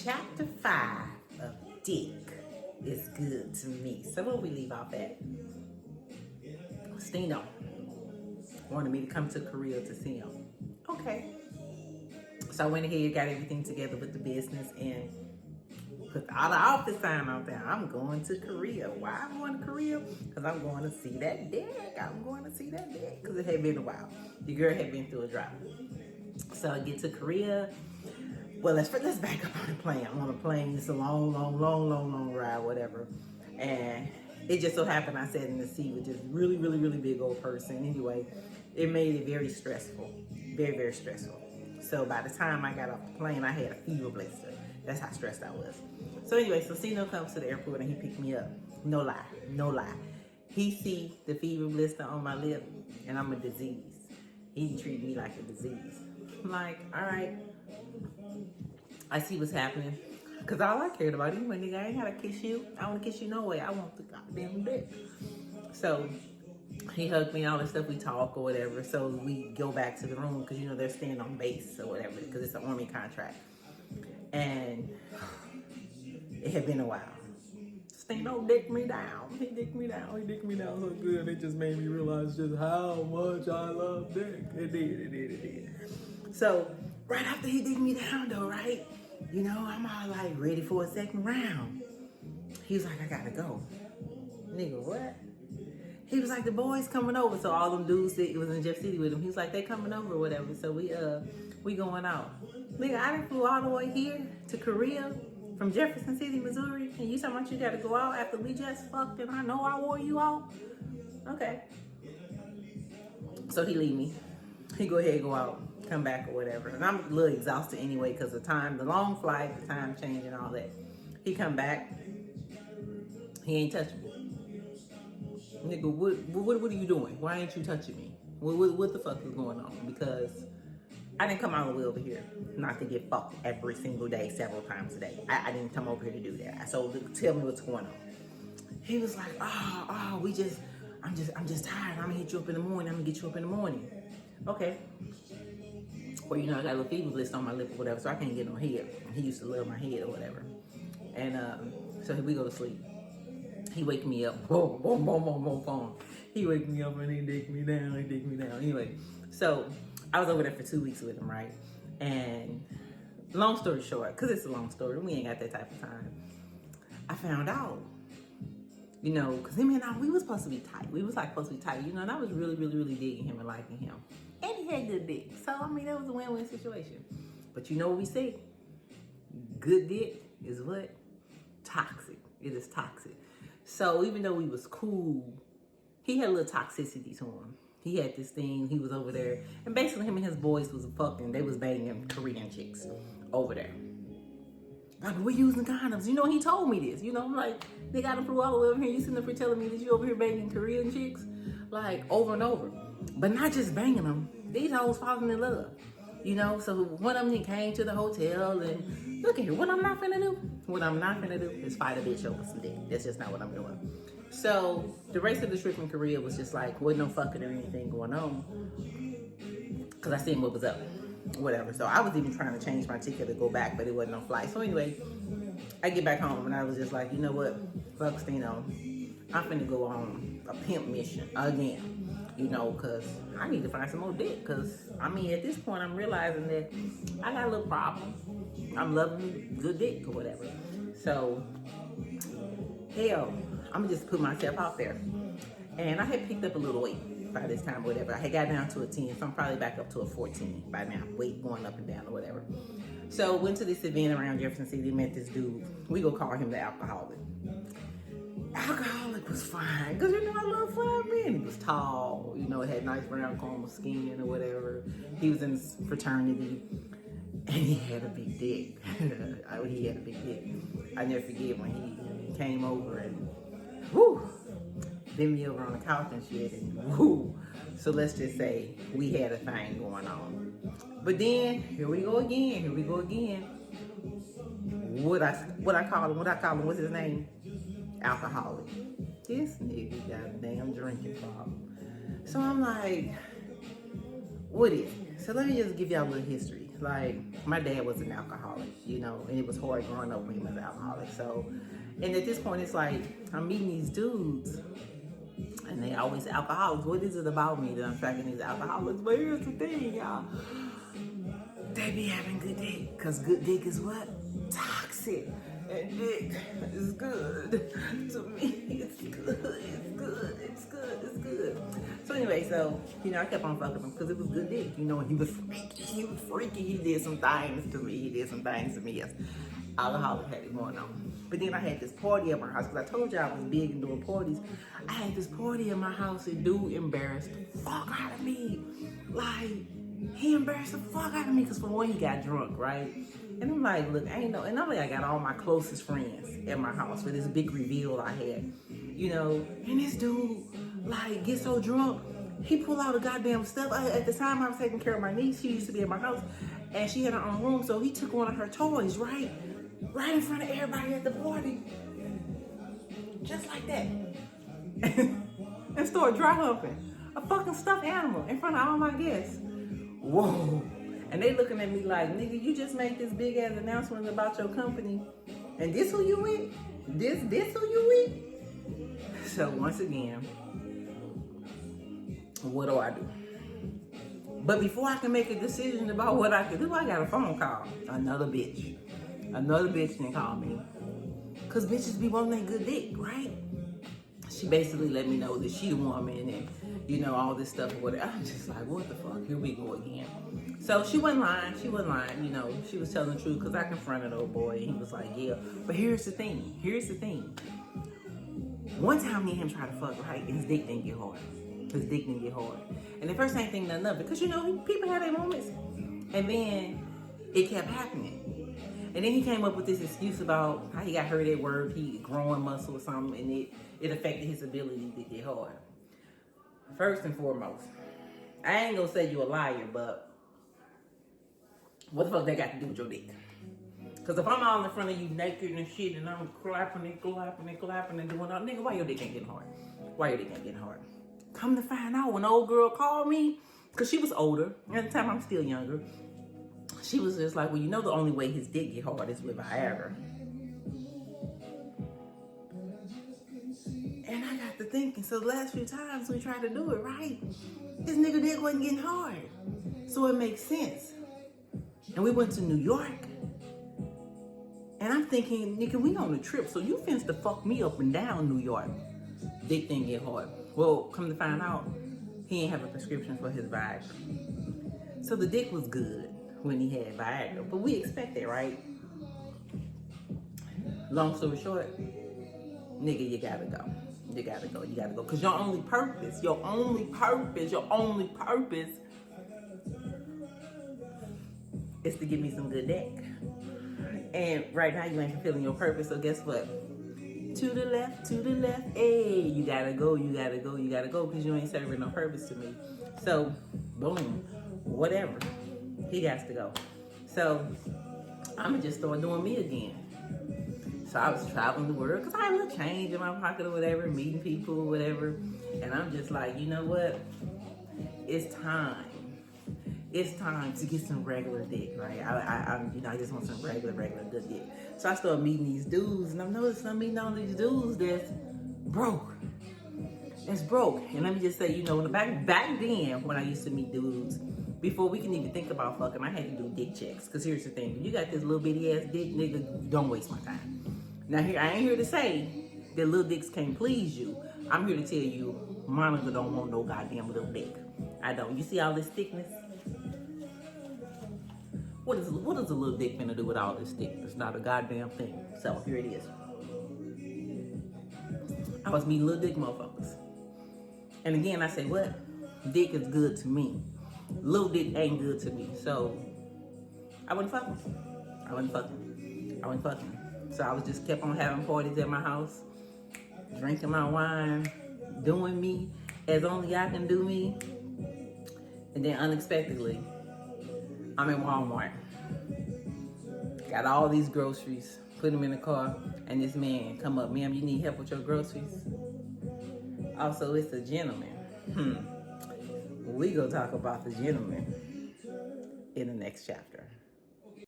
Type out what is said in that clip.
Chapter 5 of Dick is good to me. So where we leave off at? Stino wanted me to come to Korea to see him. Okay. So I went ahead, got everything together with the business, and put all the office time out there. I'm going to Korea. Why I'm going to Korea? Because I'm going to see that dick. I'm going to see that dick. Because it had been a while. The girl had been through a drop. So I get to Korea. Well, let's back up on the plane. I'm on a plane. It's a long ride, whatever. And it just so happened I sat in the seat with this really big old person. Anyway, it made it very stressful. Very stressful. So by the time I got off the plane, I had a fever blister. That's how stressed I was. So anyway, so Sino comes to the airport and he picked me up. No lie. He see the fever blister on my lip and I'm a disease. He treated me like a disease. I'm like, all right. I see what's happening. Because all I cared about, anyway, nigga, I ain't gotta kiss you. I want to kiss you no way. I want the goddamn dick. So he hugged me, all this stuff, we talk or whatever. So we go back to the room because, you know, they're staying on base or whatever because it's an Army contract. And it had been a while. Stino dicked me down. He dicked me down so good. It just made me realize just how much I love dick. It did. So right after he dicked me down though, right? You know, I'm all like ready for a second round. He was like, I gotta go. Nigga, what? He was like, the boys coming over. So all them dudes that was in Jeff City with him, he was like, they coming over or whatever. So we going out. Nigga, I done flew all the way here to Korea from Jefferson City, Missouri. And you talking about you gotta go out after we just fucked and I know I wore you out? Okay. So he leave me. He go ahead, go out, come back or whatever. And I'm a little exhausted anyway because the long flight, the time change and all that. He come back. He ain't touching me. Nigga, what are you doing? Why ain't you touching me? What the fuck is going on? Because I didn't come all the way over here not to get fucked every single day, several times a day. I didn't come over here to do that. So tell me what's going on. He was like, I'm just tired. I'm gonna hit you up in the morning. I'm gonna get you up in the morning. Okay. Well, you know, I got a little fever blister on my lip or whatever, so I can't get no head. He used to love my head or whatever. And so we go to sleep. He wake me up. Boom. He wake me up and he dick me down. Anyway, so I was over there for 2 weeks with him, right? And long story short, because it's a long story, we ain't got that type of time. I found out, you know, because him and I, we was supposed to be tight. We was like supposed to be tight, you know, and I was really digging him and liking him. And he had good dick. So, I mean, that was a win-win situation. But you know what we say? Good dick is what? Toxic. It is toxic. So even though we was cool, he had a little toxicity to him. He had this thing, he was over there, and basically him and his boys was they was banging Korean chicks over there. Like, we're using condoms. You know, he told me this. You know, I'm like, they got him flew all the way over here. You sitting up here telling me that you over here banging Korean chicks? Like, over and over. But not just banging them. These hoes falling in love. You know, so one of them came to the hotel and look at here, what I'm not finna do is fight a bitch over some dick. That's just not what I'm doing. So the rest of the trip in Korea was just like, wasn't no fucking or anything going on. Cause I seen what was up, whatever. So I was even trying to change my ticket to go back, but it wasn't no flight. So anyway, I get back home and I was just like, you know what, fuck Stino, I'm finna go on a pimp mission again. You know, because I need to find some more dick. Because, I mean, at this point, I'm realizing that I got a little problem. I'm loving good dick or whatever. So, hell, I'm going to just put myself out there. And I had picked up a little weight by this time or whatever. I had got down to a 10, so I'm probably back up to a 14 by now. Weight going up and down or whatever. So, went to this event around Jefferson City, met this dude. We go call him the alcoholic. Alcoholic was fine, because you know I love fine men. He was tall, you know, had nice brown caramel skin or whatever. He was in this fraternity, and he had a big dick. He had a big dick. I never forget when he came over and bent me over on the couch and shit, and So let's just say we had a thing going on. But then here we go again. What I call him? What's his name? Alcoholic. This nigga got a damn drinking problem. So I'm like, what is it? So let me just give y'all a little history. Like, my dad was an alcoholic, you know, and it was hard growing up with him as an alcoholic. So, and at this point, it's like, I'm meeting these dudes, and they always alcoholics. What is it about me that I'm tracking these alcoholics? But here's the thing, y'all. They be having good dick, because good dick is what? Toxic. And dick is good to me. It's good, it's good, it's good, it's good. So anyway, so, you know, I kept on fucking him because it was good dick. You know, he was freaky, he did some things to me. Yes. Alcoholic had it going on. But then I had this party at my house, because I told you I was big in doing parties. I had this party at my house, and dude embarrassed the fuck out of me. Like, he embarrassed the fuck out of me, because for one, he got drunk, right? And I'm like, look, I got all my closest friends at my house for this big reveal I had, you know. And this dude, like, gets so drunk, he pulled out a goddamn stuff. At the time, I was taking care of my niece. She used to be at my house, and she had her own room, so he took one of her toys, right in front of everybody at the party, just like that, and started dry humping a fucking stuffed animal in front of all my guests. Whoa. And they looking at me like, nigga, you just made this big ass announcement about your company, and this who you with? This who you with? So once again, what do I do? But before I can make a decision about what I can do, I got a phone call. Another bitch didn't call me. Cause bitches be wanting that good dick, right? She basically let me know that she the woman and, you know, all this stuff or whatever. I'm just like, what the fuck? Here we go again. So she wasn't lying, you know, she was telling the truth, because I confronted old boy, and he was like, yeah. But here's the thing. One time me and him tried to fuck, right, and his dick didn't get hard. And at first I ain't think nothing of it, because, you know, people have their moments. And then it kept happening. And then he came up with this excuse about how he got hurt at work, he growing muscle or something, and it affected his ability to get hard. First and foremost, I ain't gonna say you a liar, but what the fuck that got to do with your dick? Because if I'm all in front of you naked and shit, and I'm clapping and doing all, nigga, why your dick ain't getting hard? Come to find out, when the old girl called me, because she was older, at the time I'm still younger, she was just like, well, you know the only way his dick get hard is with Viagra. And I got to thinking, so the last few times we tried to do it, right, this nigga dick wasn't getting hard. So it makes sense. And we went to New York. And I'm thinking, nigga, we on a trip, so you finna to fuck me up and down New York. Dick didn't get hard. Well, come to find out, he didn't have a prescription for his Viagra. So the dick was good when he had Viagra. But we expect that, right? Long story short, nigga, you gotta go. Because your only purpose is to give me some good dick. And right now you ain't fulfilling your purpose, so guess what? To the left, hey, you gotta go, because you ain't serving no purpose to me. So, boom, whatever. He has to go. So, I'ma just start doing me again. So I was traveling the world, because I had a little change in my pocket or whatever, meeting people or whatever. And I'm just like, you know what? It's time to get some regular dick, right? I just want some regular good dick. So I started meeting these dudes, and I'm noticing I'm meeting all these dudes that's broke. And let me just say, you know, back then when I used to meet dudes, before we can even think about fucking, I had to do dick checks. Because here's the thing, you got this little bitty ass dick, nigga, don't waste my time. Now here, I ain't here to say that little dicks can't please you. I'm here to tell you, Monica don't want no goddamn little dick. I don't. You see all this thickness? What is a little dick finna do with all this thickness? Not a goddamn thing. So here it is. I was meeting little dick motherfuckers. And again, I say what? Dick is good to me. Little dick ain't good to me. So I wasn't fucking. So I was just kept on having parties at my house, drinking my wine, doing me as only I can do me. And then unexpectedly, I'm in Walmart. Got all these groceries, put them in the car, and this man come up, ma'am, you need help with your groceries? Also, it's a gentleman. We gonna talk about the gentleman in the next chapter.